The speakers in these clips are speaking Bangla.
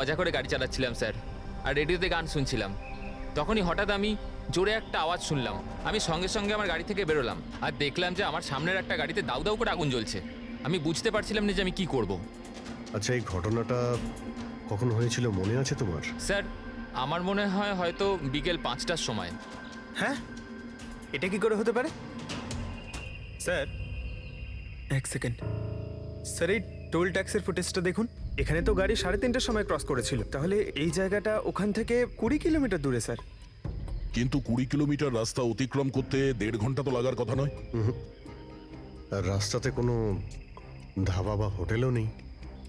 মজা করে গাড়ি চালাচ্ছিলাম স্যার, আর রেডিওতে গান শুনছিলাম। তখনই হঠাৎ আমি জোরে একটা আওয়াজ শুনলাম। আমি সঙ্গে সঙ্গে আমার গাড়ি থেকে বেরোলাম আর দেখলাম যে আমার সামনের একটা গাড়িতে দাউ দাউ করে আগুন জ্বলছে। আমি বুঝতে পারছিলাম না যে আমি কি করব। আচ্ছা, এই ঘটনাটা কখন হয়েছিল মনে আছে তোমার? স্যার, আমার মনে হয় হয়তো বিকেল 5টার সময়। হ্যাঁ, এটা কি করে হতে পারে? স্যার, এক সেকেন্ড। স্যার, এই টোল ট্যাক্সের ফুটেজটা দেখুন। এখানে তো গাড়ি 3:30টার সময় ক্রস করেছিল, তাহলে এই জায়গাটা ওখান থেকে 20 কিলোমিটার দূরে স্যার। কিন্তু 20 কিলোমিটার রাস্তা অতিক্রম করতে 1.5 ঘন্টা তো লাগার কথা নয়। আর রাস্তাতে কোনো ধাবা বা হোটেলও নেই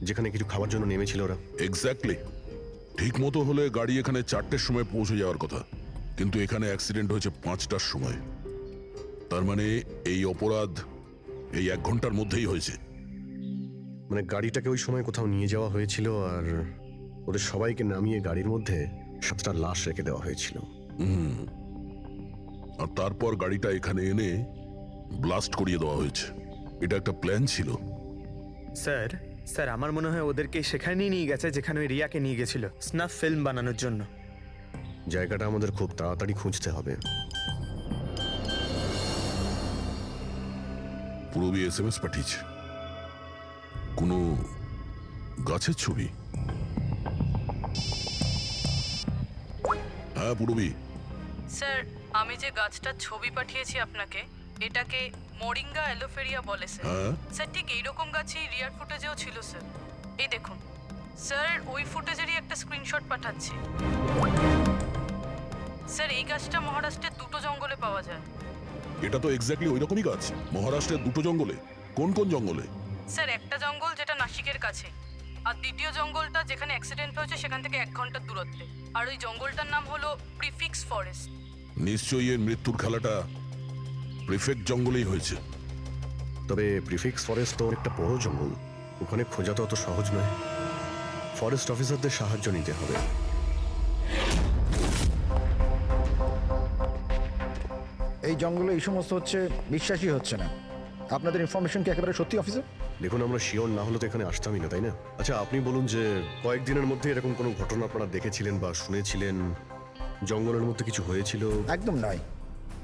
যেখানে কিছু খাবার জন্য নেমেছিল ওরা। এক্স্যাক্টলি, ঠিক মতো হলে গাড়ি এখানে 4টের সময় পৌঁছে যাওয়ার কথা, কিন্তু এখানে অ্যাক্সিডেন্ট হয়েছে 5টার সময়। তার মানে এই অপরাধ এই 1 ঘন্টার মধ্যেই হয়েছে। মানে গাড়িটাকে ওই সময় কোথাও নিয়ে যাওয়া হয়েছিল আর ওদের সবাইকে নামিয়ে গাড়ির মধ্যে 7টা লাশ রেখে দেওয়া হয়েছিল। আর তারপর গাড়িটা এখানে এনে ব্লাস্ট করিয়ে দেওয়া হয়েছে। এটা একটা প্ল্যান ছিল। স্যার, স্যার আমার মনে হয় ওদেরকে সেখানেই নিয়ে গেছে যেখানে ওই রিয়াকে নিয়ে গেছিল স্নাফ ফিল্ম বানানোর জন্য। জায়গাটা আমাদের খুব তাড়াতাড়ি খুঁজতে হবে। পূরবী SMS পাঠিয়েছে, কোনো গাছের ছবি। হ্যাঁ পূরবী। স্যার, আমি যে গাছটার ছবি পাঠিয়েছি আপনাকে, এটাকে মোরিঙ্গা অ্যালোফেরিয়া বলে স্যার। হ্যাঁ স্যার, ঠিক এইরকম গাছই রিয়ার ফুটেজেও ছিল স্যার। এই দেখুন স্যার, ওই ফুটেজেরই একটা স্ক্রিনশট পাঠাচ্ছি। স্যার, এই গাছটা মহারাষ্ট্রের 2টো জঙ্গলে পাওয়া যায়। এটা তো এক্স্যাক্টলি ওই রকমই গাছ। মহারাষ্ট্রের 2টো জঙ্গলে? কোন কোন জঙ্গলে? স্যার, একটা জঙ্গল যেটা নাসিকের কাছে, আর দ্বিতীয় জঙ্গলটা যেখানে অ্যাক্সিডেন্ট হয়েছে সেখান থেকে 1 ঘন্টার দূরত্বে। আর ওই জঙ্গলটার নাম হলো প্রিফিক্স ফরেস্ট। নিশ্চয়ই এর মৃত্যুর খেলাটা প্রিফেক্ট জঙ্গলেই হয়েছে। তবে প্রিফিক্স ফরেস্ট তো একটা বড় জঙ্গল, ওখানে খোঁজা তো অত সহজ নয়। ফরেস্ট অফিসারদের সাহায্য নিতে হবে। এই জঙ্গলে এই সমস্ত হচ্ছে, বিশ্বাসই হচ্ছে না। আপনাদের ইনফরমেশন কি একেবারে সত্যি অফিসার? দেখুন, আমরা শিওর না হলে তো এখানে আসতামই না, তাই না? আচ্ছা, আপনি বলুন যে কয়েকদিনের মধ্যে এরকম কোনো ঘটনা আপনারা দেখেছিলেন বা শুনেছিলেন? জঙ্গলের মধ্যে কিছু হয়েছিল? একদম নয়।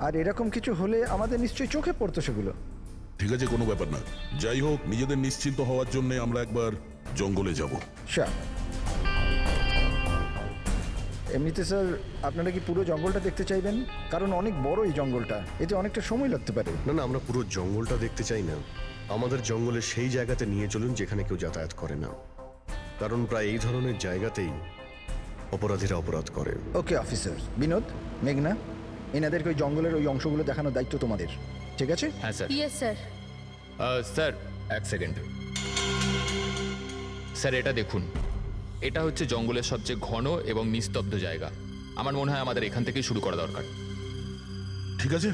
আর এরকম কিছু হলে আমাদের নিশ্চয়ই চোখে পড়তো সেগুলো। ঠিক আছে, কোনো ব্যাপার না। যাই হোক, নিজেদের নিশ্চিন্ত হওয়ার জন্য আমরা একবার জঙ্গলে যাব। স্যার, এমনিতে স্যার আপনারা কি পুরো জঙ্গলটা দেখতে চাইবেন? কারণ অনেক বড় এই জঙ্গলটা, এতে অনেকটা সময় লাগতে পারে। না না, আমরা পুরো জঙ্গলটা দেখতে চাই না। আমাদের জঙ্গলে সেই জায়গাতে নিয়ে চলুন যেখানে কেউ যাতায়াত করে না, কারণ প্রায় এই ধরনের জায়গাতেই অপরাধীরা অপরাধ করে। Okay officer. বিনোদ, মেঘনা, এনাদেরকে ওই জঙ্গলের ওই অংশগুলো দেখানোর দায়িত্ব তোমাদের, ঠিক আছে? হ্যাঁ sir. Yes sir. Sir, 1 second. Sir, এটা দেখুন, এটা হচ্ছে জঙ্গলের সবচেয়ে ঘন এবং নিস্তব্ধ জায়গা। আমার মনে হয় আমাদের এখান থেকেই শুরু করা দরকার। ঠিক আছে,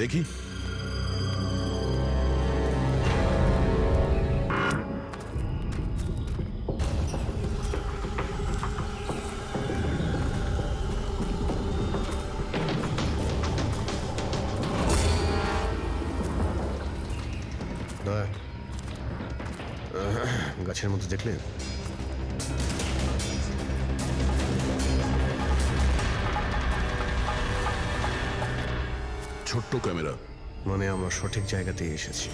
দেখি। দয়া, গাছের মধ্যে দেখলে? ছোট্ট ক্যামেরা। মানে আমরা সঠিক জায়গাতেই এসেছি।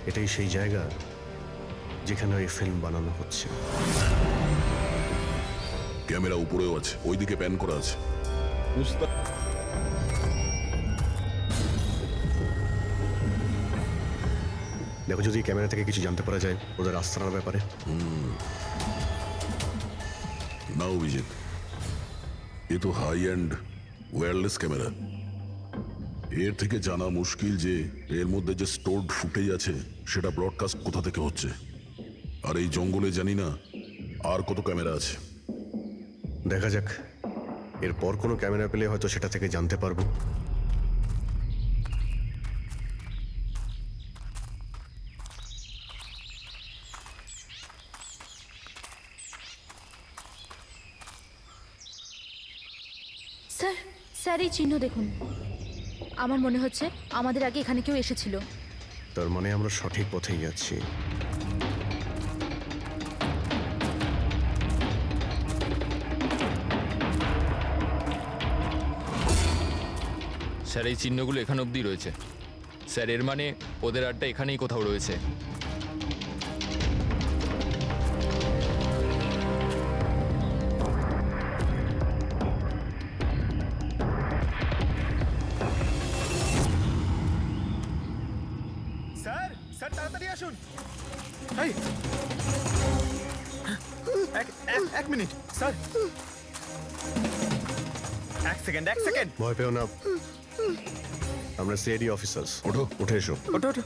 এটাই সেই জায়গা যেখানে ওই ফিল্ম বানানো হচ্ছে। ক্যামেরা উপরেও আছে, ওইদিকে প্যান করা আছে। দেখো, যদি ক্যামেরা থেকে কিছু জানতে পারা যায় ওদের আস্তানার ব্যাপারে। না অভিজিৎ, এ তো হাই অ্যান্ড ওয়্যারলেস ক্যামেরা। এর থেকে জানা মুশকিল যে এর মধ্যে যে স্টোরড ফুটেজ আছে সেটা ব্রডকাস্ট কোথা থেকে হচ্ছে। আর এই জঙ্গলে জানি না আর কত ক্যামেরা আছে। দেখা যাক, এরপর কোনো ক্যামেরা পেলে হয়তো সেটা থেকে জানতে পারবো। স্যার, স্যার এই চিহ্ন দেখুন। আমার মনে হচ্ছে আমাদের আগে এখানে কেউ এসেছিল। তার মানে আমরা সঠিক পথেই যাচ্ছি। স্যার এই চিহ্নগুলো এখানে অবধি রয়েছে। স্যার এর মানে ওদের আড্ডা এখানেই কোথাও রয়েছে। স্যার স্যার তাড়াতাড়ি আসুন। এই এক মিনিট স্যার, এক সেকেন্ড। ভয় পেও না, আমরা সিআইডি অফিসার্স। ওঠো। উঠে এসো। ওটো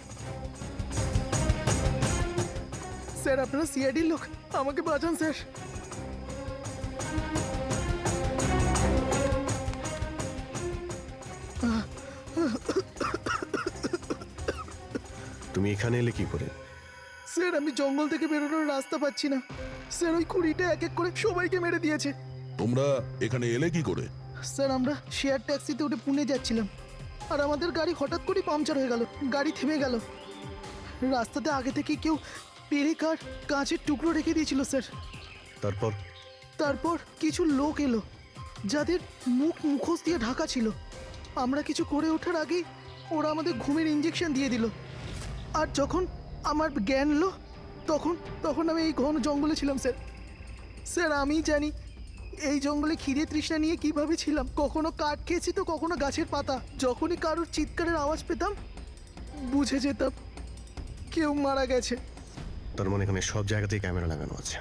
স্যার, আপনারা সিআইডির লোক, আমাকে বাঁচান স্যার। তুমি এখানে এলে কি করে? স্যার আমি জঙ্গল থেকে বেরোনোর রাস্তা পাচ্ছি না স্যার, ওই কুড়িটা এক এক করে সবাইকে মেরে দিয়েছে। তোমরা এখানে এলে কি করে? স্যার আমরা শেয়ার ট্যাক্সিতে উঠে পুনে যাচ্ছিলাম, আর আমাদের গাড়ি হঠাৎ করে পাংচার হয়ে গেল, গাড়ি থেমে গেল। রাস্তাতে আগে থেকে কেউ পেরেক আর কাঁচের টুকরো রেখে দিয়েছিল স্যার। তারপর কিছু লোক এলো যাদের মুখোশ দিয়ে ঢাকা ছিল। আমরা কিছু করে ওঠার আগেই ওরা আমাদের ঘুমের ইঞ্জেকশন দিয়ে দিল। আর যখন আমার জ্ঞান এলো তখন আমি এই ঘন জঙ্গলে ছিলাম স্যার। স্যার আমি জানি এই জঙ্গলে খিদে তৃষ্ণা নিয়ে কিভাবে ছিলাম, কখনো কাঠ খেয়েছি তো কখনো গাছের পাতা। যখনই কারোর চিৎকারের আওয়াজ পেতাম বুঝে যেতাম কেউ মারা গেছে। তার মানে এখানে সব জায়গাতেই ক্যামেরা লাগানো আছে।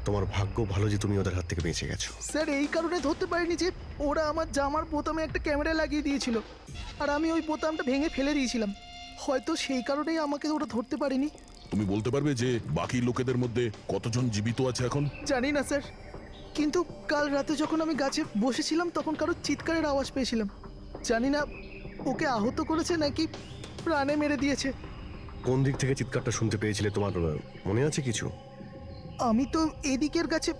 তোমার ভাগ্য ভালো যে তুমি ওদের হাত থেকে বেঁচে গেছো। স্যার এই কারণে ধরতে পারিনি যে ওরা আমার জামার বোতামে একটা ক্যামেরা লাগিয়ে দিয়েছিল, আর আমি ওই বোতামটা ভেঙে ফেলে দিয়েছিলাম। হয়তো সেই কারণেই আমাকে ওরা ধরতে পারেনি। তুমি বলতে পারবে যে বাকি লোকেদের মধ্যে কতজন জীবিত আছে এখন? জানি না স্যার, কিন্তু কাল রাতে যখন আমি গাছে বসেছিলাম তখন কারোর চিৎকারের আওয়াজ পেয়েছিলাম। জানি না ওকে আহত করেছে নাকি প্রাণে মেরে দিয়েছে। কোন দিক থেকে চিৎকারটা শুনতে পেয়েছিলে তোমার মনে আছে কিছু? আমি তো এদিকের কাছে,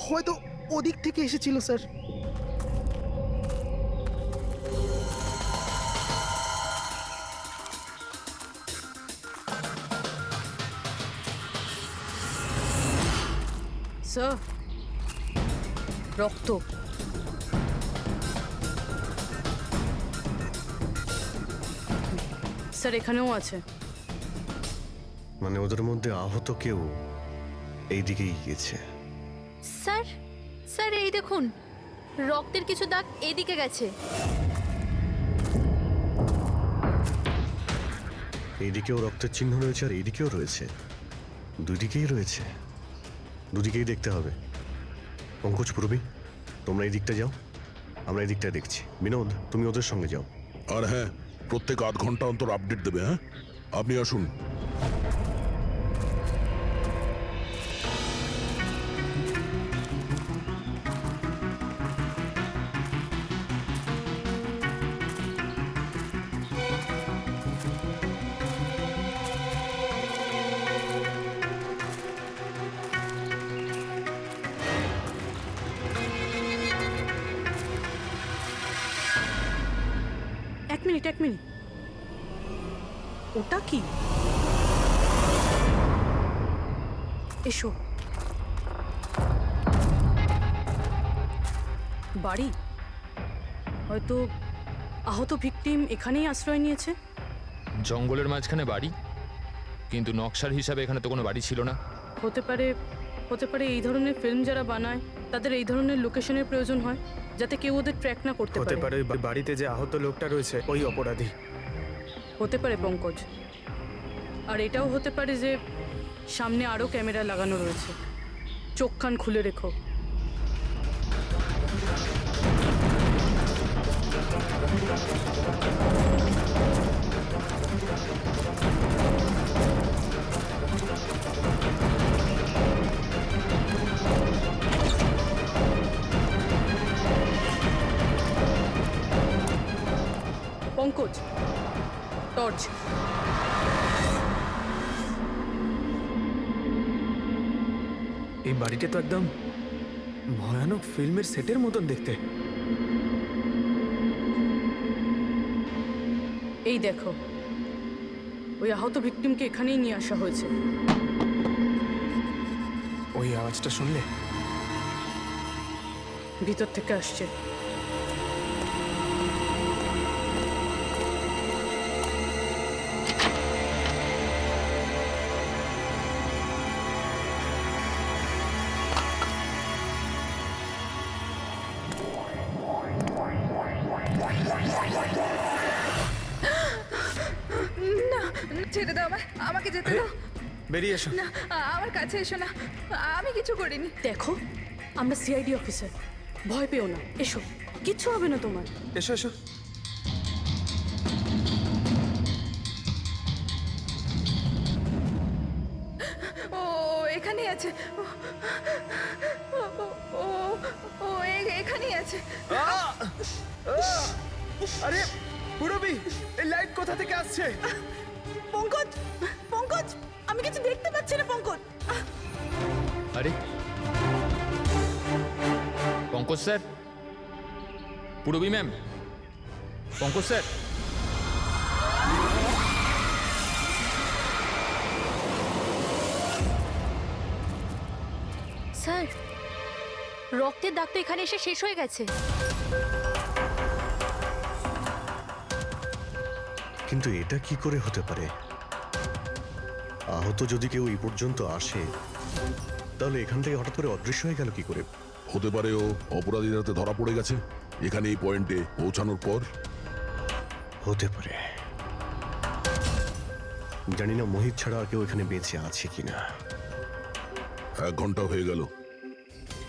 হয়তো ওদিক থেকে এসেছিল স্যার। স্যার, রক্ত। স্যার এখানেও আছে। মানে ওদের মধ্যে আহত কেউ এই দিকেই গিয়েছে। স্যার স্যার এই দেখুন, রক্তের কিছু দাগ এদিকে গেছে। এইদিকেও রক্তের চিহ্ন রয়েছে আর এইদিকেও রয়েছে, দুদিকেই রয়েছে। দুদিকেই দেখতে হবে। পঙ্কজ, পূর্বী, তোমরা এই দিকটা যাও, আমরা এই দিকটা দেখছি। বিনোদ, তুমি ওদের সঙ্গে যাও। আর হ্যাঁ, প্রত্যেক আধ ঘন্টা অন্তর আপডেট দেবে। হ্যাঁ, আপনি আসুন। এক মিনিট ওটা কি? এসো। বাড়ি, হয়তো আহত ভিকটিম এখানেই আশ্রয় নিয়েছে। জঙ্গলের মাঝখানে বাড়ি, কিন্তু নকশার হিসাবে এখানে তো কোনো বাড়ি ছিল না। হতে পারে এই ধরনের ফিল্ম যারা বানায় তাদের এই ধরনের লোকেশনের প্রয়োজন হয়, যাতে কেউ ওদের ট্র্যাক না করতে হতে পারে। পারে ওই বাড়িতে যে আহত লোকটা রয়েছে ওই অপরাধী। হতে পারে পঙ্কজ। আর এটাও হতে পারে যে সামনে আরও ক্যামেরা লাগানো রয়েছে। চোখ কান খুলে রেখো। পঙ্কজ, টর্চ। এই বাড়িটা তো একদম ভয়ানক ফিল্মের সেটের মতন দেখতে। এই দেখো, ওই আহত ভিকটিমকে এখানেই নিয়ে আসা হয়েছে। ওই আওয়াজটা শুনলে? ভিতর থেকে আসছে। ছেড়ে দাও আমায়, আমাকে যেতে দাও। বেরিয়ে এসো। না, আমার কাছে এসো না, আমি কিছু করিনি। দেখো, আমরা সিআইডি অফিসার, ভয় পেও না, এসো, কিচ্ছু হবে না তোমার। এসো এসো। ও এখানেই আছে, ও ও ও ও এখানেই আছে। আরে পুরবি, এই লাইট কোথা থেকে আসছে? পঙ্কজ, পঙ্কজ, আমি কিছু দেখতে পাচ্ছি না পঙ্কজ। আরে Pankaj sir, Purabi ma'am, Pankaj sir. Sir, রক্তের দাগ তো এখানে এসে শেষ হয়ে গেছে। কিন্তু এটা কি করে হতে পারে? আহত যদি কেউ এই পর্যন্ত আসে, তাহলে এখান থেকে হঠাৎ করে অদৃশ্য হয়ে গেল কি করে? হতে পারে ও অপরাধীর হাতে ধরা পড়ে গেছে এখানে এই পয়েন্টে পৌঁছানোর পর। হতে পারে। জানি না মোহিত ছাড়া আর কেউ এখানে বেঁচে আছে কিনা। 1 ঘন্টা হয়ে গেল,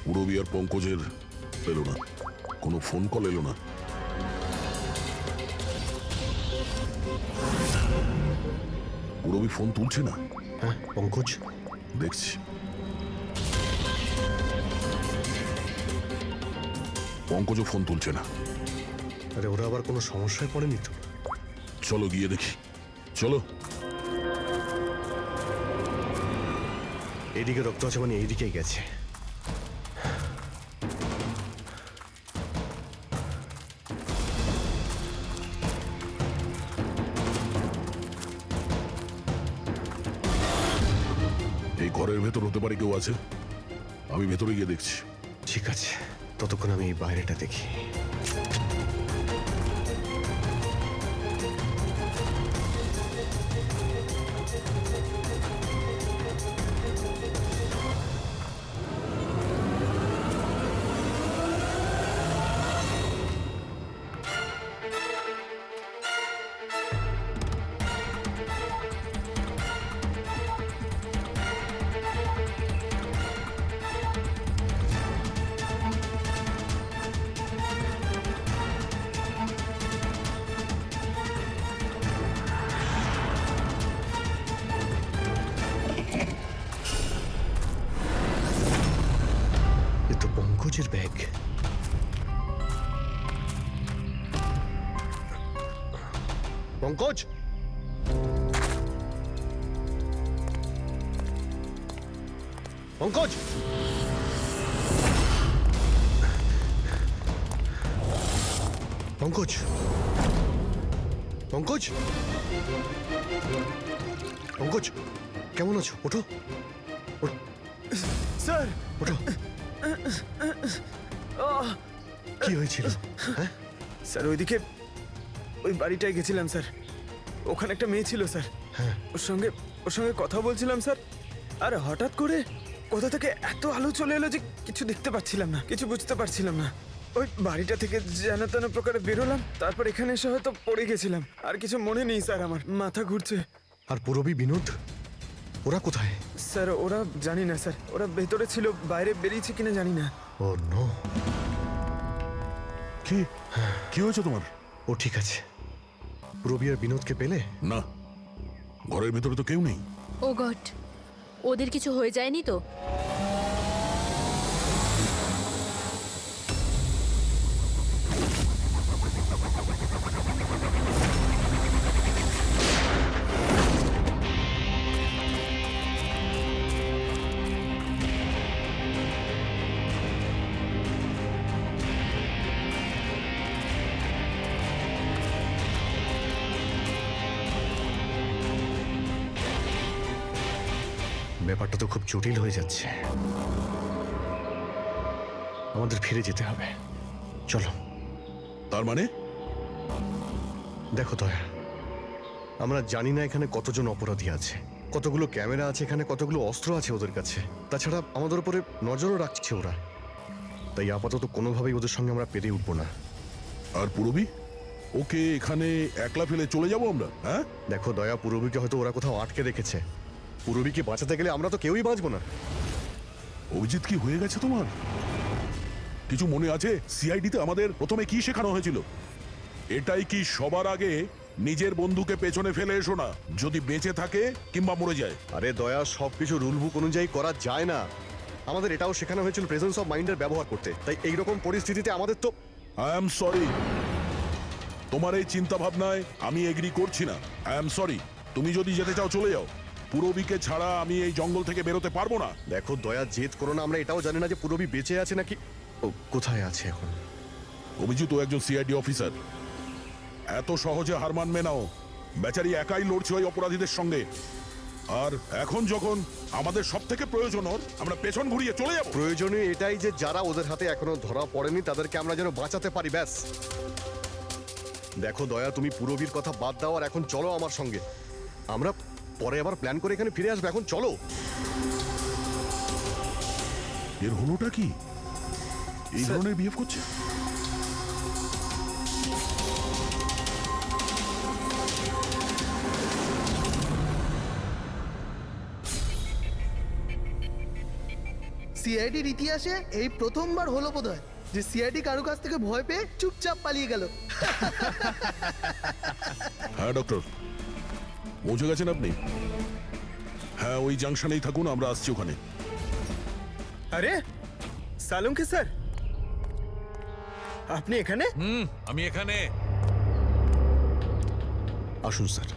পুরবী আর পঙ্কজের এলো না, কোনো ফোন কল এলো না। পুরবী ফোন তুলছে না। হ্যাঁ পঙ্কজ, দেখছি। পঙ্কজও ফোন তুলছে না। আরে ওরা আবার কোনো সমস্যায় পড়েনি তো? চলো গিয়ে দেখি, চলো। এইদিকে রক্ত আছে মানে এইদিকেই গেছে। এই ঘরের ভেতর হতে পারে কেউ আছে, আমি ভেতরে গিয়ে দেখছি। ঠিক আছে, ততক্ষণ আমি এই বাইরেটা দেখি। এ তো পঙ্কজের ব্যাগ। পঙ্কজ, পঙ্কজ, পঙ্কজ, পঙ্কজ, পঙ্কজ, কেমন আছো? ওঠো, স্যার, ওঠো। কি হয়েছিল? হ্যাঁ স্যার ওইদিকে ওই বাড়িটায় গেছিলাম স্যার, ওখানে একটা মেয়ে ছিল স্যার। হ্যাঁ। ওর সঙ্গে কথা বলছিলাম স্যার, আর হঠাৎ করে কোথা থেকে এত আলো চলে এলো যে কিছু দেখতে পাচ্ছিলাম না, কিছু বুঝতে পারছিলাম না। ওই বাড়িটা থেকে যেন তেন প্রকারে বেরোলাম, তারপর এখানে এসে হয়তো পড়ে গেছিলাম। আর কিছু মনে নেই স্যার, আমার মাথা ঘুরছে। আর পুরবী, বিনোদ, ওরা কোথায়? স্যার ওরা জানি না স্যার, ওরা ভেতরে ছিল, বাইরে বেরিয়েছে কিনা জানি না। ও নো। কি কি হয়েছে তোমার? ও ঠিক আছে। পুরবী আর বিনোদকে পেলে? না, ঘরের ভেতরে তো কেউ নেই। ও গড, ওদের কিছু হয়ে যায়নি তো? ব্যাপারটা তো খুব জটিল হয়ে যাচ্ছে। আমাদের ফিরে যেতে হবে, চলো। তার মানে? দেখো দয়া, আমরা জানি না এখানে কতজন অপরাধী আছে, কতগুলো ক্যামেরা আছে এখানে, কতগুলো অস্ত্র আছে ওদের কাছে। তাছাড়া আমাদের উপরে নজরও রাখছে ওরা। তাই আপাতত কোনোভাবেই ওদের সঙ্গে আমরা পেরে উঠবো না। আর পুরবী? ওকে এখানে একলা ফেলে চলে যাব আমরা? হ্যাঁ, দেখো দয়া, পূরবীকে হয়তো ওরা কোথাও আটকে রেখেছে। পূরবীকে বাঁচাতে গেলে আমরা তো কেউই বাঁচবো না। অভিজিৎ কি হয়ে গেছে তোমার? কিছু মনে আছে সিআইডিতে আমাদের প্রথমে কি শেখানো হয়েছিল? এটাই কি সবার আগে নিজের বন্ধুকে পেছনে ফেলে এসো না, যদি বেঁচে থাকে কিংবা মরে যায়। আরে দয়া, সবকিছু রুল বুক অনুযায়ী করা যায় না। আমাদের এটাও শেখানো হয়েছিল প্রেজেন্স অফ মাইন্ডের ব্যবহার করতে। তাই এইরকম পরিস্থিতিতে আমাদের তো আই এম সরি, তোমার এই চিন্তা ভাবনায় আমি এগ্রি করছি না। আই এম সরি, তুমি যদি যেতে চাও চলে যাও। পূরবীকে ছাড়া আমি এই জঙ্গল থেকে বেরোতে পারবো না। দেখো দয়া, জেদ করো না। আমরা এটাও জানি না যে পূরবী বেঁচে আছে নাকি ও কোথায় আছে এখন। অভিজিৎ ও একজন সিআইডি অফিসার, এত সহজে হার মানবে নাও। বেচারি একাই লড়ছে ওই অপরাধীদের সঙ্গে। আর এখন যখন আমাদের সব থেকে প্রয়োজন ওর, আমরা পেছন ঘুরিয়ে চলে যাব। প্রয়োজনীয় এটাই যে যারা ওদের হাতে এখনো ধরা পড়েনি তাদেরকে আমরা যেন বাঁচাতে পারি, ব্যাস। দেখো দয়া, তুমি পূরবীর কথা বাদ দাও আর এখন চলো আমার সঙ্গে। আমরা পরে আবার প্ল্যান করে এখানে ফিরে আসবো, এখন চলো। এর হলোটা কি? এই ধরনের বিহেভ করছে? সিআইডির ইতিহাসে এই প্রথমবার হলো বোধহয় যে সিআইডি কারো কাছ থেকে ভয় পেয়ে চুপচাপ পালিয়ে গেল। হ্যাঁ ডক্টর, পৌঁছে গেছেন আপনি? হ্যাঁ, ওই জাংশনেই থাকুন, আমরা আসছি ওখানে। আরে সালুঙ্কি স্যার, আপনি এখানে? আমি এখানে। আসুন স্যার।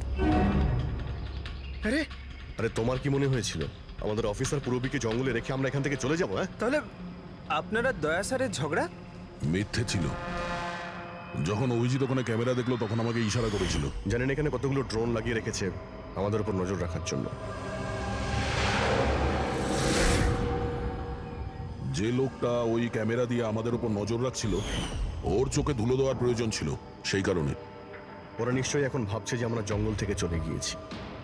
আরে আরে তোমার কি মনে হয়েছিল আমাদের অফিসার পূরবীকে জঙ্গলে রেখে আমরা এখান থেকে চলে যাবো? হ্যাঁ, তাহলে আপনারা দয়া স্যারের ঝগড়া? মিথ্যে ছিল। যখন অভিজিৎ ওখানে ক্যামেরা দেখলো তখন আমাকে ইশারা করেছিল। জানেন এখানে কতগুলো ড্রোন লাগিয়ে রেখেছে আমাদের উপর নজর রাখার জন্য। যে লোকটা ওই ক্যামেরা দিয়ে আমাদের উপর নজর রাখছিল, ওর চোখে ধুলো দেওয়ার প্রয়োজন ছিল, সেই কারণে। ওরা নিশ্চয়ই এখন ভাবছে যে আমরা জঙ্গল থেকে চলে গিয়েছি,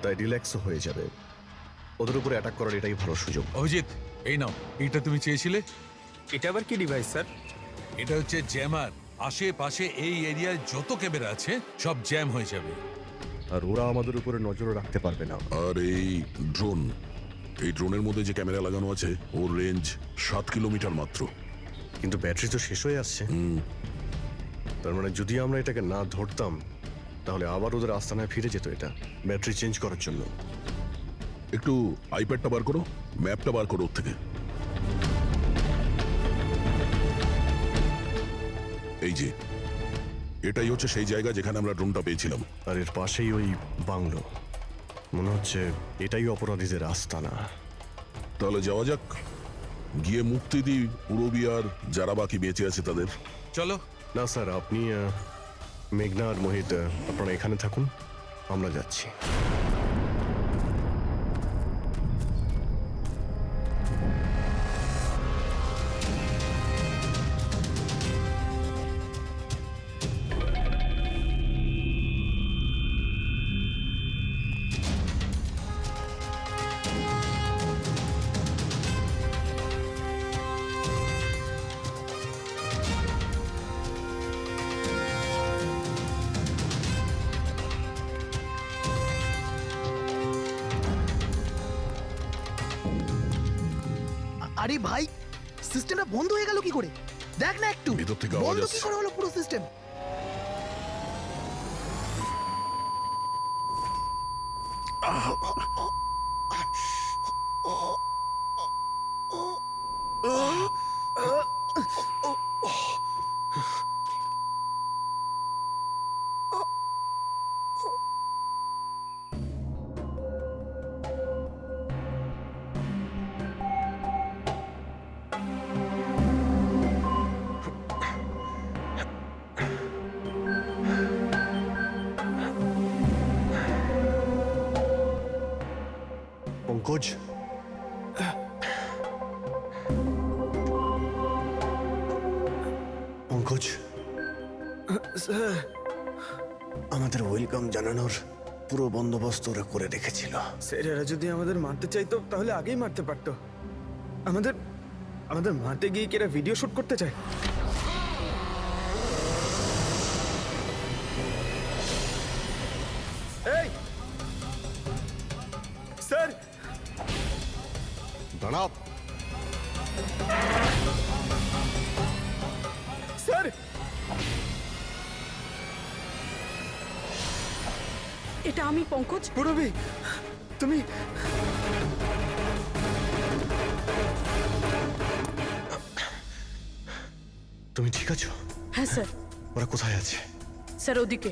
তাই রিল্যাক্সও হয়ে যাবে। ওদের উপরে অ্যাটাক করার এটাই ভালো সুযোগ। অভিজিৎ, এই নাও, এটা তুমি চেয়েছিলে। এটা আবার কি ডিভাইস স্যার? এটা হচ্ছে জ্যামার। আশেপাশে এই এরিয়ায় যত ক্যামেরা আছে সব জ্যাম হয়ে যাবে। আর ওরা আমাদের উপরে নজরও রাখতে পারবে না। আর এই ড্রোন, এই ড্রোনের মধ্যে যে ক্যামেরা লাগানো আছে ওর রেঞ্জ 7 কিলোমিটার মাত্র। কিন্তু ব্যাটারি তো শেষ হয়ে আসছে। তার মানে যদি আমরা এটাকে না ধরতাম তাহলে আবার ওদের আস্তানায় ফিরে যেত এটা ব্যাটারি চেঞ্জ করার জন্য। একটু আইপ্যাডটা বার করো, ম্যাপটা বার করো ওর থেকে। এই যে, এটাই হচ্ছে সেই জায়গা যেখানে আমরা ড্রোনটা পেয়েছিলাম। আর এর পাশেই ওই বাংলো। মনে হচ্ছে এটাই অপরাধীদের আস্তানা। তাহলে যাওয়া যাক, গিয়ে মুক্তি দিই পূরবী আর যারা বাকি বেঁচে আছে তাদের। চলো। না স্যার, আপনি মেঘনা আর মোহিত আপনারা এখানে থাকুন, আমরা যাচ্ছি। আরে ভাই, সিস্টেমটা বন্ধ হয়ে গেল কি করে? দেখ না একটু, ভিতর থেকে আওয়াজ বন্ধ কি আসছে। করে হলো পুরো সিস্টেম? পঙ্কজ, পঙ্কজ, আমাদের ওয়েলকাম জানানোর পুরো বন্দোবস্ত ওরা করে রেখেছিল। স্যার, এরা যদি আমাদের মারতে চাইতো তাহলে আগেই মারতে পারতো। আমাদের আমাদের মারতে গিয়ে কি এরা ভিডিও শুট করতে চায়? Shut up. স্যার এটা আমি পঙ্কজ। পুরবি তুমি তুমি ঠিক আছো? হ্যাঁ স্যার। ওরা কোথায় আছে? স্যার ওদিকে।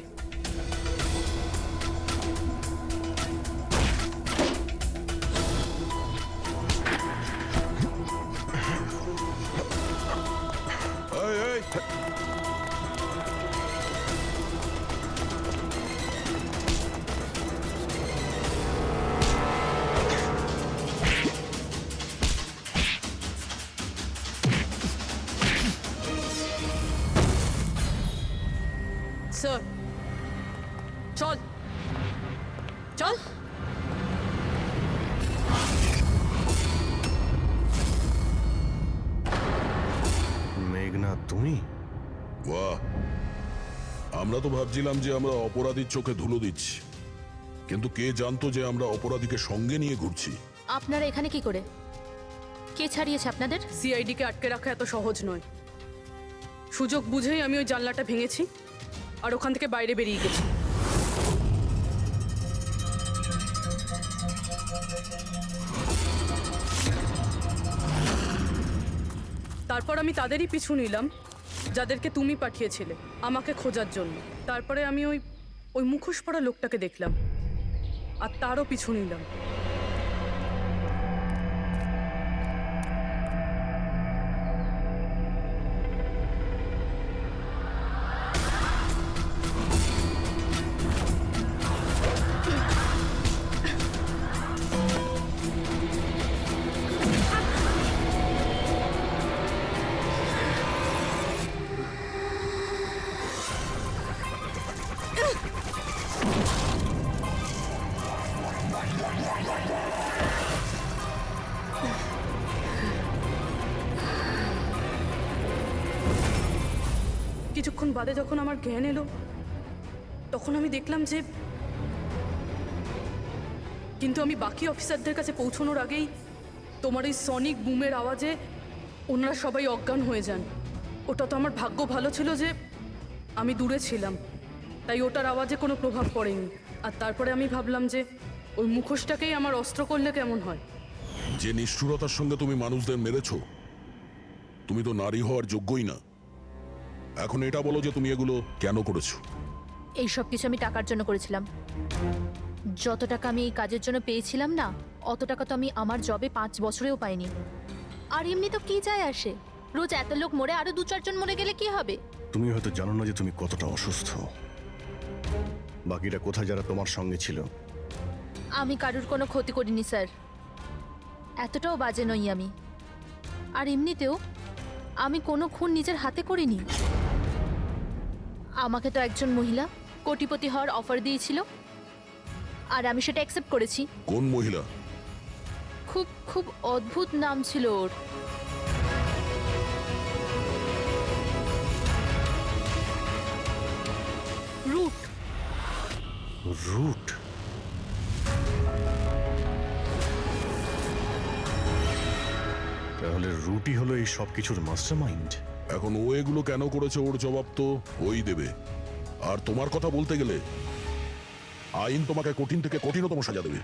এই, এই, স্যার চল চল। মেঘনা তুমি? বাহ, আমরা তো ভাবছিলাম যে আমরা অপরাধীর চোখে ধুলো দিচ্ছি, কিন্তু কে জানতো যে আমরা অপরাধীকে সঙ্গে নিয়ে ঘুরছি। আপনারা এখানে কি করে? কে ছাড়িয়েছে আপনাদের? সিআইডি কে আটকে রাখা এত সহজ নয়। সুযোগ বুঝেই আমি ওই জানলাটা ভেঙেছি আর ওখান থেকে বাইরে বেরিয়ে গেছি। তারপর আমি তাদেরই পিছু নিলাম যাদেরকে তুমি পাঠিয়েছিলে আমাকে খোঁজার জন্য। তারপরে আমি ওই মুখোশ পরা লোকটাকে দেখলাম আর তারও পিছু নিলাম। কিছুক্ষণ বাদে যখন আমার জ্ঞান এলো তখন আমি দেখলাম যে কিন্তু আমি বাকি অফিসারদের কাছে পৌঁছানোর আগেই তোমার এই সনিক বুমের আওয়াজে ওনারা সবাই অজ্ঞান হয়ে যান। ওটা তো আমার ভাগ্য ভালো ছিল যে আমি দূরে ছিলাম, তাই ওটার আওয়াজে কোনো প্রভাব পড়েনি। আর তারপরে আমি ভাবলাম যে ওই মুখোশটাকেই আমার অস্ত্র করলে কেমন হয়। যে নিষ্ঠুরতার সঙ্গে তুমি মানুষদের মেরেছো, তুমি তো নারী হওয়ার যোগ্যই না। এখন এটা বলো যে তুমি এগুলো কেন করেছো? এই সব কিছু আমি টাকার জন্য করেছিলাম। যত টাকা আমি এই কাজের জন্য পেয়েছিলাম না, অত টাকা তো আমি আমার জবে 5 বছরেও পাইনি। আর এমনি তো কি যায় আসে, রোজ এত লোক মরে, আরো 2-4 জন মরে গেলে কি হবে? তুমি হয়তো জানো না যে তুমি কতটা অসুস্থ। বাকিরা কোথায় যারা তোমার সঙ্গে ছিল? আমি কারুর কোনো ক্ষতি করিনি স্যার, এতটাও বাজে নই আমি। আর এমনিতেও আমি কোনো খুন নিজের হাতে করিনি। আমাকে তো একজন মহিলা কোটিপতি হওয়ার অফার দিয়েছিল আর আমি সেটা অ্যাকসেপ্ট করেছি। কোন মহিলা? খুব খুব অদ্ভুত নাম ছিল ওর। রুট। রুট? তাহলে রুটই হলো এই সব কিছুর মাস্টারমাইন্ড। এখন ও এগুলো কেন করেছে ওর জবাব তো ওই দেবে। আর তোমার কথা বলতে গেলে আইন তোমাকে কঠিন থেকে কঠিনতম সাজা দেবে।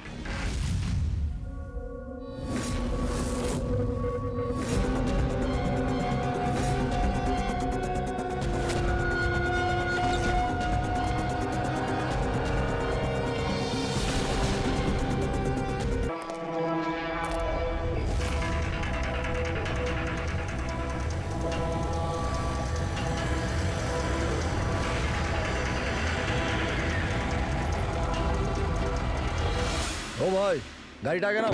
ও ভাই, গাড়িটা আগে নাও।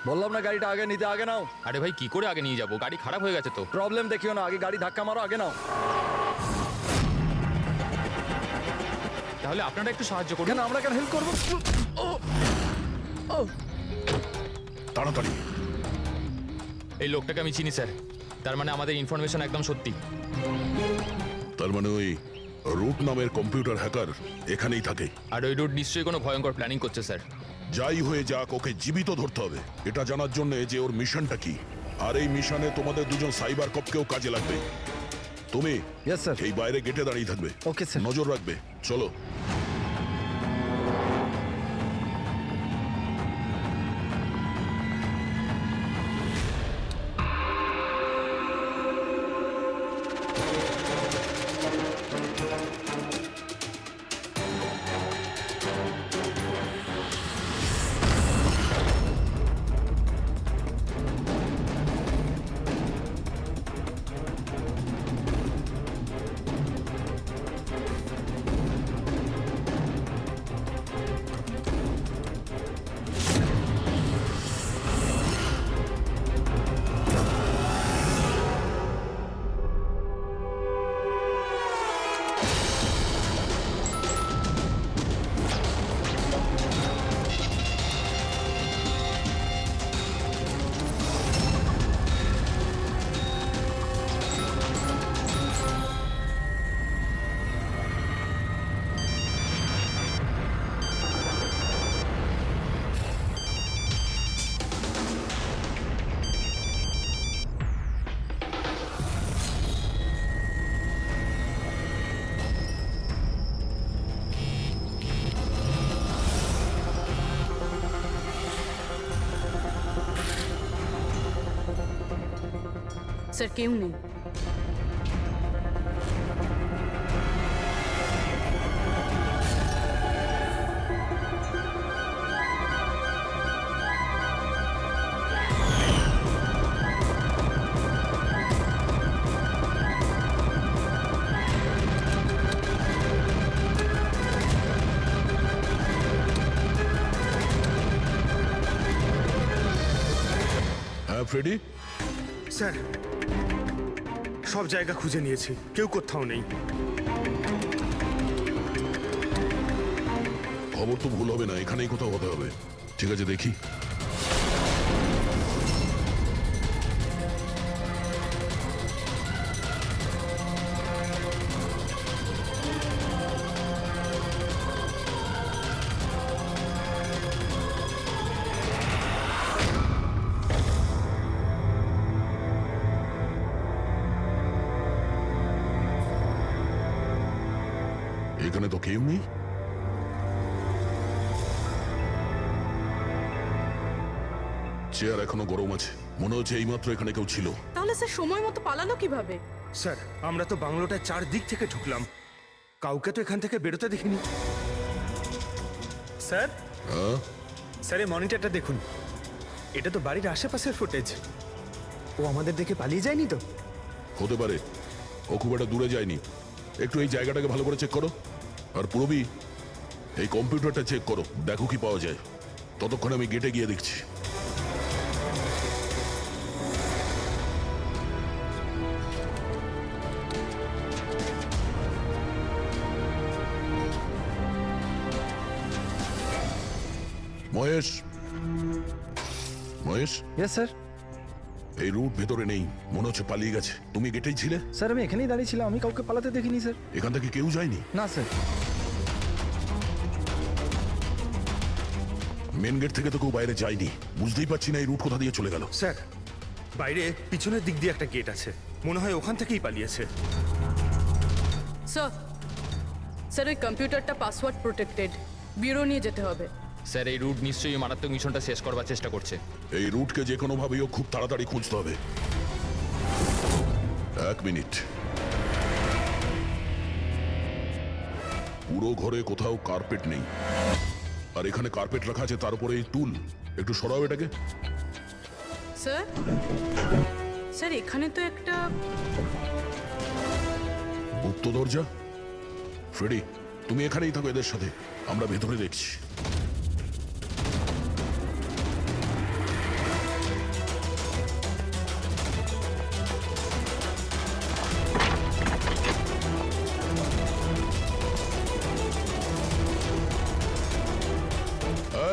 বললাম না গাড়িটা আগে নিতে, আগে নাও। আরে ভাই কি করে আগে নিয়ে যাবো? গাড়ি খারাপ হয়ে গেছে তো। প্রবলেম দেখিও না, আগে গাড়ি ধাক্কা মারো, আগে নাও। তাহলে আপনারা একটু সাহায্য করুন। কেন, আমরা কেন হেল্প করবো? তাড়াতাড়ি। এই লোকটাকে আমি চিনি স্যার, তার মানে আমাদের ইনফরমেশন একদম সত্যি। তার মানে ওই রুট নামের কম্পিউটার হ্যাকার এখানেই থাকে। আর ওই রুট নিশ্চয়ই কোনো ভয়ঙ্কর প্ল্যানিং করছে স্যার। যাই হয়ে যাক, ওকে জীবিত ধরতে হবে, এটা জানার জন্য যে ওর মিশনটা কি। আর এই মিশনে তোমাদের দুজন সাইবার কপকেও কাজে লাগবে। তুমি ইয়েস স্যার। এই বাইরে গেটে দাঁড়িয়ে থাকবে, ওকে স্যার। নজর রাখবে। চলো। স্যার কেউ নেই। হ্যাঁ ফ্রেডি, স্যার সব জায়গা খুঁজে নিয়েছি, কেউ কোথাও নেই। খবর তো ভুল হবে না, এখানেই কোথাও হতে হবে। ঠিক আছে, দেখি। এখানে তো কেউ নেই। চেয়ার এখনো গরম আছে, মনে হচ্ছে এইমাত্র এখানে কেউ ছিল। তাহলে স্যার সময় মতো পালালো কিভাবে? স্যার আমরা তো বাংলোটার চারদিক থেকে ঢুকলাম, কাউকে তো এখান থেকে বেরোতে দেখিনি। স্যার হ্যাঁ, স্যার এই মনিটরটা দেখুন, এটা তো বাড়ির আশেপাশের ফুটেজ। ও আমাদের দেখে পালিয়ে যায়নি তো? হতে পারে, ও খুব একটা দূরে যায়নি। একটু এই জায়গাটাকে ভালো করে চেক করো। আর পুরবি, এই কম্পিউটারটা চেক করো, দেখো কি পাওয়া যায়। ততক্ষণ আমি গেটে গিয়ে দেখছি। Mahesh, Mahesh, yes sir. এই রুট ভেতরে নেই, মনে হচ্ছে পালিয়ে গেছে। তুমি গেটেই ছিলে? স্যার আমি এখানেই দাঁড়িয়েছিলাম, আমি কাউকে পালাতে দেখিনি স্যার। এখান থেকে কেউ যায়নি? না স্যার। মেন গেট থেকে তো কেউ বাইরে যায়নি, বুঝতেই পারছি না এই রুট কোথা দিয়ে চলে গেল। স্যার বাইরে পিছনের দিক দিয়ে একটা গেট আছে, মনে হয় ওখান থেকেই পালিয়েছে। স্যার স্যার ওই কম্পিউটারটা পাসওয়ার্ড প্রোটেক্টেড, ব্যুরো নিয়ে যেতে হবে। স্যার এই রুট নিশ্চয়ই মারাত্মক মিশনটা শেষ করবার চেষ্টা করছে। এই রুটকে যে কোনো ভাবেও খুব তাড়াতাড়ি খুঁজতে হবে। 1 মিনিট। পুরো ঘরে কোথাও কার্পেট নেই, আর এখানে কার্পেট রাখা আছে, তার উপরে এই টুল। একটু সরাও এটাকে। স্যার স্যার এখানে তো একটা গুপ্ত দরজা। ফ্রেডি, তুমি এখানেই থাকো এদের সাথে, আমরা ভেতরে দেখছি।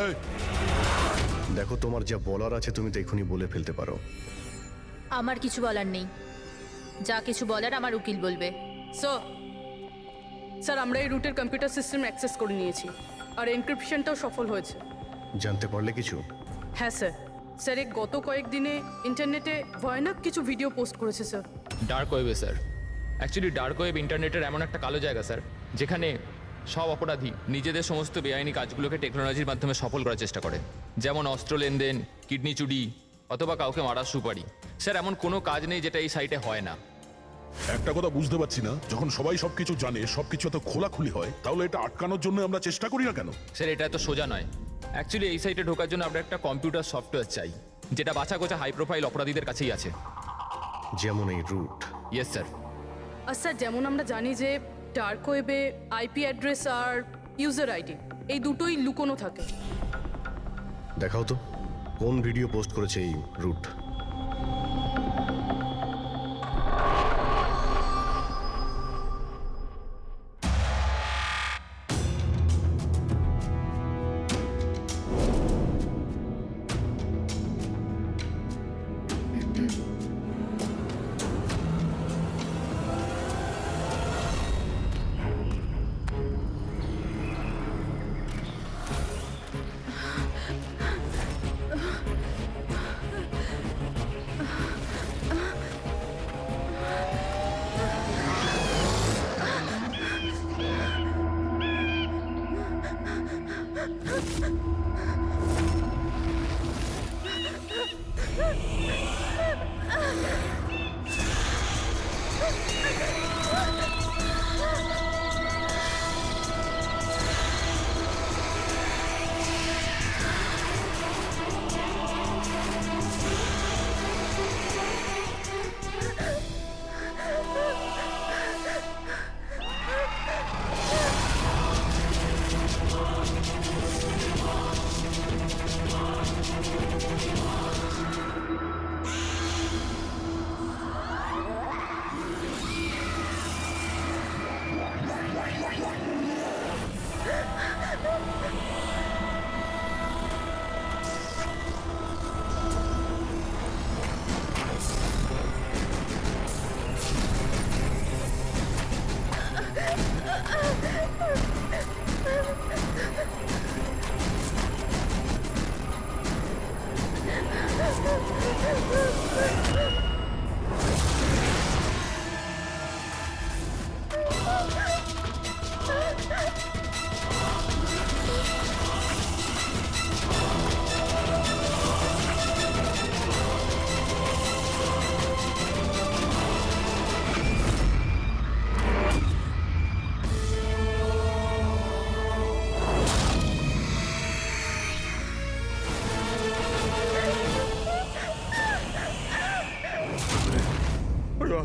এই, দেখো, তোমার যা বলার আছে তুমি তো এখনই বলে ফেলতে পারো। আমার কিছু বলার নেই, যা কিছু বলার আমার উকিল বলবে। স্যার স্যার আমরা এই রুটের কম্পিউটার সিস্টেম অ্যাক্সেস করে নিয়েছি আর এনক্রিপশনটাও সফল হয়েছে। জানতে পারলে কিছু? হ্যাঁ স্যার। স্যার এই গত কয়েকদিনে ইন্টারনেটে ভয়ানক কিছু ভিডিও পোস্ট করেছে স্যার। ডার্ক ওয়েবে স্যার। অ্যাকচুয়ালি ডার্ক ওয়েব ইন্টারনেটের এমন একটা কালো জায়গা স্যার, যেখানে সব অপরাধী নিজেদের সমস্ত বেআইনি কাজগুলোকে টেকনোলজির মাধ্যমে সফল করার চেষ্টা করে, যেমন অস্ত্র লেনদেন, কিডনি চুরি অথবা কাউকে মারার সুপারি। স্যার এমন কোনো কাজ নেই যেটা এই সাইটে হয় না। একটা কথা বুঝতে পারছি না, যখন সবাই সবকিছু জানে, সবকিছু এত খোলাখুলি হয়, তাহলে এটা আটকানোর জন্য আমরা চেষ্টা করি না কেন? স্যার এটা এত সোজা নয়। অ্যাকচুয়ালি এই সাইটে ঢোকার জন্য আমরা একটা কম্পিউটার সফটওয়্যার চাই, যেটা বাছা গোছা হাই প্রোফাইল অপরাধীদের কাছেই আছে। যেমন এই রুট। Yes sir. আর স্যার যেমন আমরা জানি যে ডার্ক ওয়েবে আইপি অ্যাড্রেস আর ইউজার আইডি এই দুটোই লুকোনো থাকে। দেখাও তো কোন ভিডিও পোস্ট করেছে এই রুট।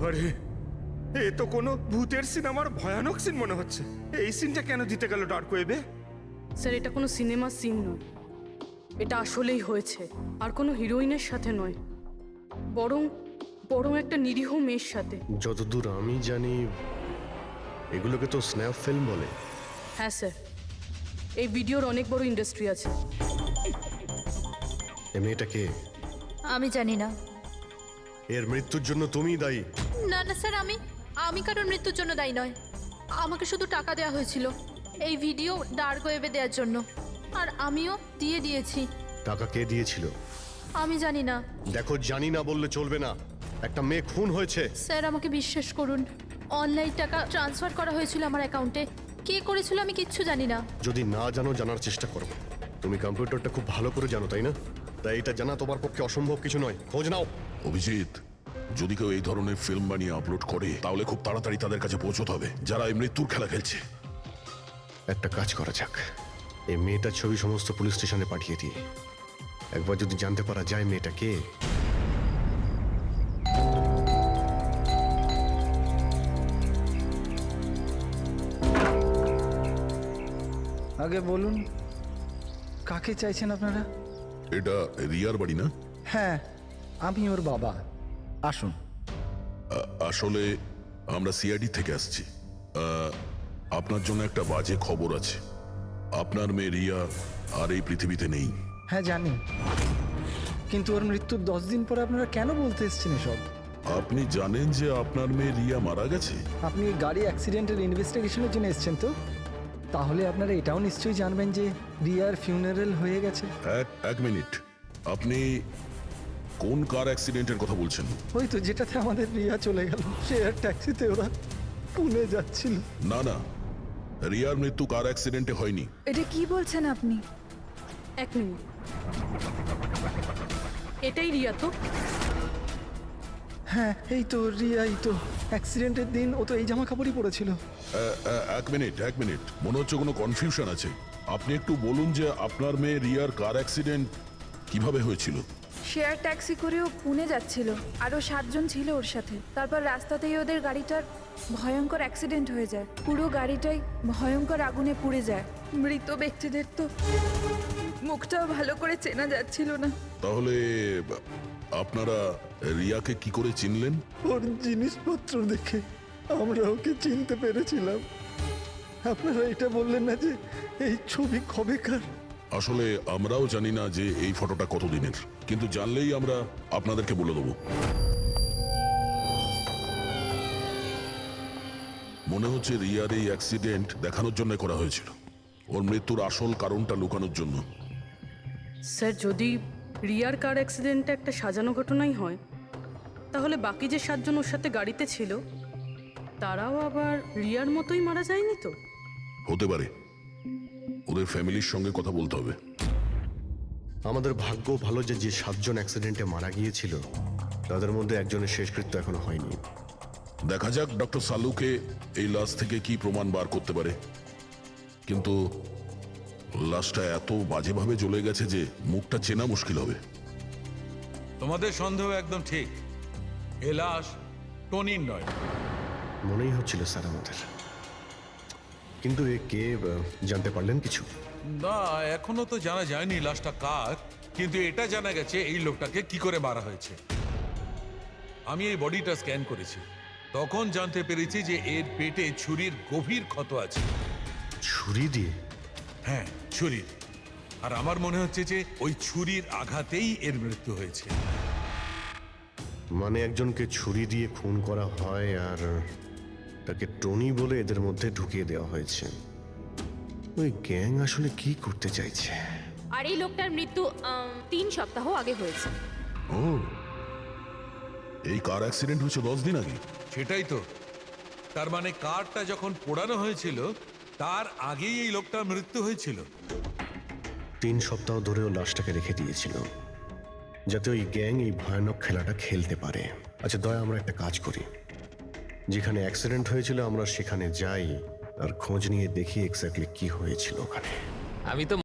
আরে এ তো কোনো ভূতের সিনেমার ভয়ানক সিন মনে হচ্ছে। এই সিনটা কেন দিতে গেল ডার্ক ওয়েবে? স্যার এটা কোনো সিনেমার সিন নয়, এটা আসলেই হয়েছে। আর কোনো হিরোইনের সাথে নয়, বরং বরং একটা নিরীহ মেয়ের সাথে। যতদূর আমি জানি এগুলোকে তো স্ন্যাপ ফিল্ম বলে। হ্যাঁ স্যার, এই ভিডিওর অনেক বড় ইন্ডাস্ট্রি আছে। এমনি এটা কে? আমি জানি না। এর মৃত্যুর জন্য তুমিই দায়ী। না না স্যার, আমি কারোর মৃত্যুর জন্য দায়ী নয়। আমাকে শুধু টাকা দেওয়া হয়েছিল এই ভিডিও ডার্ক ওয়েবে দেওয়ার জন্য, আর আমিও দিয়ে দিয়েছি। টাকা কে দিয়েছিল? আমি জানি না। দেখো, জানি না বললে চলবে না। একটা মেয়ে খুন হয়েছে। স্যার আমাকে বিশ্বাস করুন, অনলাইন টাকা ট্রান্সফার করা হয়েছিল আমার অ্যাকাউন্টে। কে করেছিল আমি কিচ্ছু জানি না। যদি না জানো, জানার চেষ্টা করো। তুমি কম্পিউটারটা খুব ভালো করে জানো, তাই না? তাই এটা জানা তোমার পক্ষে অসম্ভব কিছু নয়। খোঁজ নাও। অভিজিৎ, যদি কেউ এই ধরনের ফিল্ম বানিয়ে আপলোড করে, তাহলে খুব তাড়াতাড়ি তাদের কাছে পৌঁছতে হবে, যারা এই মৃত্যুর খেলা খেলছে। একটা কাজ করা যাক, এই মেয়েটার ছবি সমস্ত পুলিশ স্টেশনে পাঠিয়ে দিয়ে একবার যদি জানতে পারা যায় মেয়েটা কে। আগে বলুন, কাকে চাইছেন আপনারা? এটা রিয়ার বাড়ি না? হ্যাঁ, আমি ওর বাবা। আসুন। আসলে আমরা সিআইডি থেকে আসছি। আপনার জন্য একটা বাজে খবর আছে। আপনার মেয়ে রিয়া আর এই পৃথিবীতে নেই। হ্যাঁ জানি, কিন্তু ওর মৃত্যুর 10 দিন পরে আপনারা কেন বলতে এসছেন এসব? আপনি জানেন যে আপনার মেয়ে রিয়া মারা গেছে? আপনি গাড়ি অ্যাক্সিডেন্টের ইনভেস্টিগেশনের জন্য এসেছেন তো? তাহলে আপনারা এটাও নিশ্চয়ই জানবেন যে রিয়ার ফিউনারেল হয়ে গেছে। এক মিনিট, আপনি কোন কার অ্যাক্সিডেন্টের কথা বলছেন? ওই তো যেটাতে আমাদের রিয়া চলে গেল, শেয়ার ট্যাক্সিতে ওরা পুনে যাচ্ছিল। না না, রিয়ার মৃত্যু কার অ্যাক্সিডেন্টে হয়নি। এটা কি বলছেন আপনি? এক মিনিট, এটাই রিয়া তো? হ্যাঁ এই তো রিয়াই তো। অ্যাক্সিডেন্টের দিন ও তো এই জামা কাপড়ই পরেছিল। এক মিনিট, মনে হচ্ছে কোনো কনফিউশন আছে। আপনি একটু বলুন যে আপনার মেয়ে রিয়ার কার অ্যাক্সিডেন্ট কিভাবে হয়েছিল? শেয়ার ট্যাক্সি করেও পুনে যাচ্ছিল, আরও 7 জন ছিল ওর সাথে। তারপর রাস্তাতেই ওদের গাড়িটার ভয়ঙ্কর অ্যাক্সিডেন্ট হয়ে যায়। পুরো গাড়িটাই ভয়ঙ্কর আগুনে পুড়ে যায়। মৃত ব্যক্তিদের তো মুখটাও ভালো করে চেনা যাচ্ছিল না। তাহলে আপনারা রিয়াকে কি করে চিনলেন? ওর জিনিসপত্র দেখে আমরা ওকে চিনতে পেরেছিলাম। আপনারা এটা বললেন না যে এই ছবি কবেকার? আসলে আমরাও জানি না যে এই ফটোটা কতদিনের, কিন্তু জানলেই আমরা আপনাদেরকে বলে দেবো। মনে হচ্ছে রিয়ার এই অ্যাক্সিডেন্ট দেখানোর জন্য করা হয়েছিল, ওর মৃত্যুর আসল কারণটা লুকানোর জন্য। স্যার, যদি রিয়ার কার অ্যাক্সিডেন্টটা একটা সাজানো ঘটনাই হয়, তাহলে বাকি যে 7 জন ওর সাথে গাড়িতে ছিল তারাও আবার রিয়ার মতোই মারা যায়নি তো? হতে পারে, ওদের ফ্যামিলির সঙ্গে কথা বলতে হবে। আমাদের ভাগ্য ভালো যে 7 জন অ্যাক্সিডেন্টে মারা গিয়েছিল তাদের মধ্যে একজনের শেষকৃত্য এখনো হয়নি। দেখা যাক ডক্টর সালুকে এই লাশ থেকে কি প্রমাণ বার করতে পারে। কিন্তু লাশটা এত বাজেভাবে জ্বলে গেছে যে মুখটা চেনা মুশকিল হবে। তোমাদের সন্দেহ একদম ঠিক। এ লাশ টনির নয়। মনেই হচ্ছিল স্যার আমাদের, কিন্তু এ কে জানতে পারলেন কিছু? না, এখনো তো জানা যায়নি লাশটা কার, কিন্তু এটা জানা গেছে এই লোকটাকে কি করে মারা হয়েছে। আমি এই বডিটা স্ক্যান করেছি, তখন জানতে পেরেছি যে এর পেটে ছুরির গভীর ক্ষত আছে। ছুরি দিয়ে? হ্যাঁ, ছুরির। আর আমার মনে হচ্ছে যে ওই ছুরির আঘাতেই এর মৃত্যু হয়েছে। মানে একজনকে ছুরি দিয়ে খুন করা হয় আর তাকে টনি বলে এদের মধ্যে ঢুকিয়ে দেওয়া হয়েছে। ওই গ্যাং আসলে কি করতে চাইছে? আর এই লোকটার মৃত্যু 3 সপ্তাহ আগে হয়েছে। ও, এই কার অ্যাক্সিডেন্ট হয়েছে 10 দিন আগে? সেটাই তো। তার মানে কারটা যখন পোড়ানো হয়েছিল তার আগেই এই লোকটার মৃত্যু হয়েছিল। 3 সপ্তাহ ধরেও লাশটাকে রেখে দিয়েছিল যাতে ওই গ্যাং এই ভয়ানক খেলাটা খেলতে পারে। আচ্ছা দয়া, আমরা একটা কাজ করি, যেখানে অ্যাক্সিডেন্ট হয়েছিল আমরা সেখানে যাই আর খোঁজ নিয়ে দেখি এক্স্যাক্টলি কি হয়েছিল ওখানে। আমি তো